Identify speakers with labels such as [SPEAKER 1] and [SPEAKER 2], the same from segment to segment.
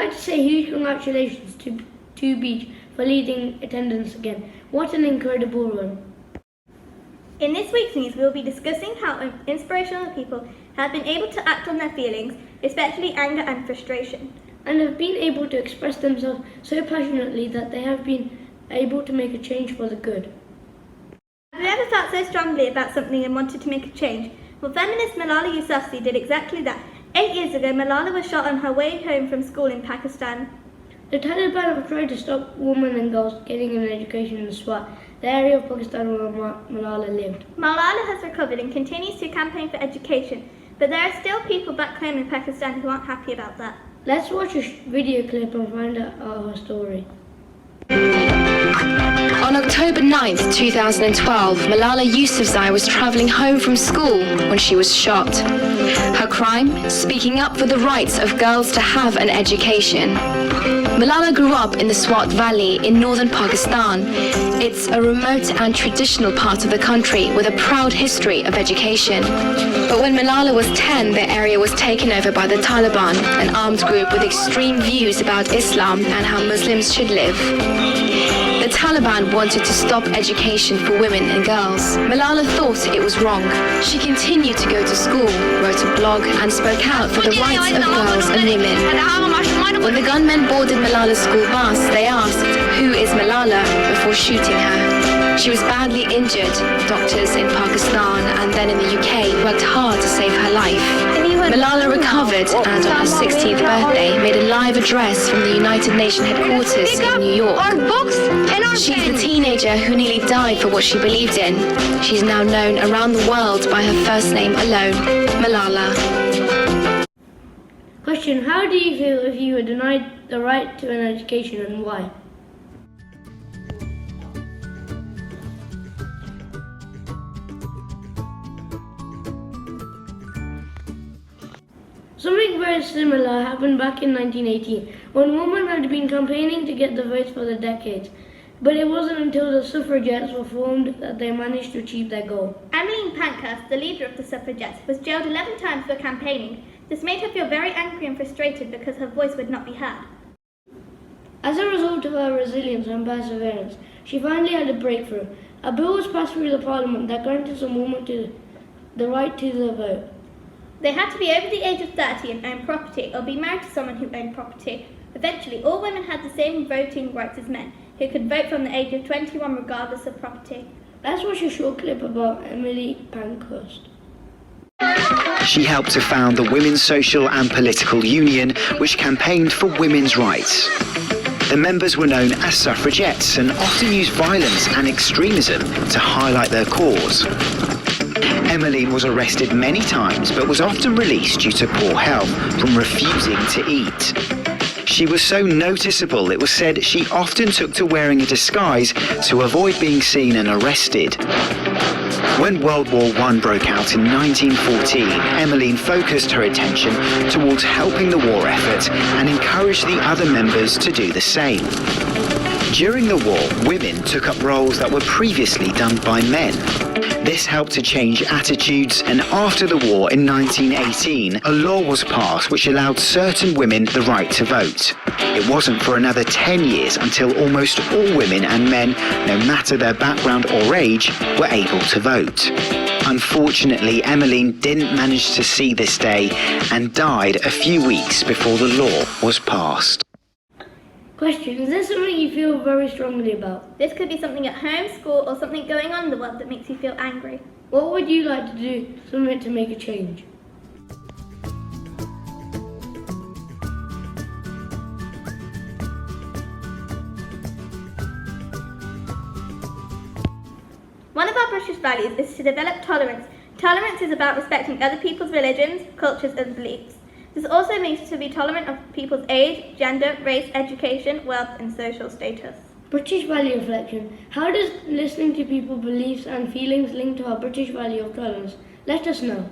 [SPEAKER 1] like to say huge congratulations to Beach for leading attendance again. What an incredible run.
[SPEAKER 2] In this week's news, we will be discussing how inspirational people have been able to act on their feelings, especially anger and frustration,
[SPEAKER 1] and have been able to express themselves so passionately that they have been able to make a change for the good.
[SPEAKER 2] Have you ever felt so strongly about something and wanted to make a change? Well, feminist Malala Yousafzai did exactly that. 8 years ago, Malala was shot on her way home from school in Pakistan.
[SPEAKER 1] The Taliban have tried to stop women and girls getting an education in Swat, the area of Pakistan where Malala lived.
[SPEAKER 2] Malala has recovered and continues to campaign for education, but there are still people back home in Pakistan who aren't happy about that.
[SPEAKER 1] Let's watch a video clip and find out her story.
[SPEAKER 3] On October 9th, 2012, Malala Yousafzai was travelling home from school when she was shot. Her crime? Speaking up for the rights of girls to have an education. Malala grew up in the Swat Valley in northern Pakistan. It's a remote and traditional part of the country with a proud history of education. But when Malala was 10, the area was taken over by the Taliban, an armed group with extreme views about Islam and how Muslims should live. The Taliban wanted to stop education for women and girls. Malala thought it was wrong. She continued to go to school, wrote a blog, and spoke out for the rights of girls and women. When the gunmen boarded Malala's school bus, they asked, "Who is Malala?" before shooting her. She was badly injured. Doctors in Pakistan and then in the UK worked hard to save her life. Malala recovered and on her 16th birthday made a live address from the United Nations headquarters in New York. She's the teenager who nearly died for what she believed in. She's now known around the world by her first name alone, Malala.
[SPEAKER 1] Question: how do you feel if you were denied the right to an education, and why? Something very similar happened back in 1918, when women had been campaigning to get the vote for the decades. But it wasn't until the suffragettes were formed that they managed to achieve their goal.
[SPEAKER 2] Emmeline Pankhurst, the leader of the suffragettes, was jailed 11 times for campaigning. This made her feel very angry and frustrated because her voice would not be heard.
[SPEAKER 1] As a result of her resilience and perseverance, she finally had a breakthrough. A bill was passed through the parliament that granted some women the right to the vote.
[SPEAKER 2] They had to be over the age of 30 and own property, or be married to someone who owned property. Eventually, all women had the same voting rights as men, who could vote from the age of 21 regardless of property.
[SPEAKER 1] Let's watch a short clip about Emily Pankhurst.
[SPEAKER 4] She helped to found the Women's Social and Political Union, which campaigned for women's rights. The members were known as suffragettes and often used violence and extremism to highlight their cause. Emmeline was arrested many times but was often released due to poor health from refusing to eat. She was so noticeable it was said she often took to wearing a disguise to avoid being seen and arrested. When World War I broke out in 1914, Emmeline focused her attention towards helping the war effort and encouraged the other members to do the same. During the war, women took up roles that were previously done by men. This helped to change attitudes, and after the war in 1918, a law was passed which allowed certain women the right to vote. It wasn't for another 10 years until almost all women and men, no matter their background or age, were able to vote. Unfortunately, Emmeline didn't manage to see this day and died a few weeks before the law was passed.
[SPEAKER 1] Question: is this something you feel very strongly about?
[SPEAKER 2] This could be something at home, school, or something going on in the world that makes you feel angry.
[SPEAKER 1] What would you like to do something to make a change?
[SPEAKER 2] One of our British values is to develop tolerance. Tolerance is about respecting other people's religions, cultures, and beliefs. This also means to be tolerant of people's age, gender, race, education, wealth, and social status.
[SPEAKER 1] British value reflection. How does listening to people's beliefs and feelings link to our British value of tolerance? Let us know.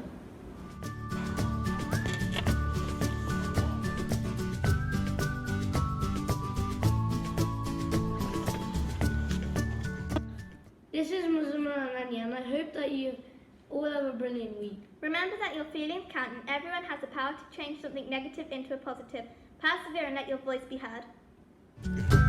[SPEAKER 1] This is Muzama and Anya, and I hope that you all have a brilliant feeling weak.
[SPEAKER 2] Remember that your feelings count and everyone has the power to change something negative into a positive. Persevere and let your voice be heard.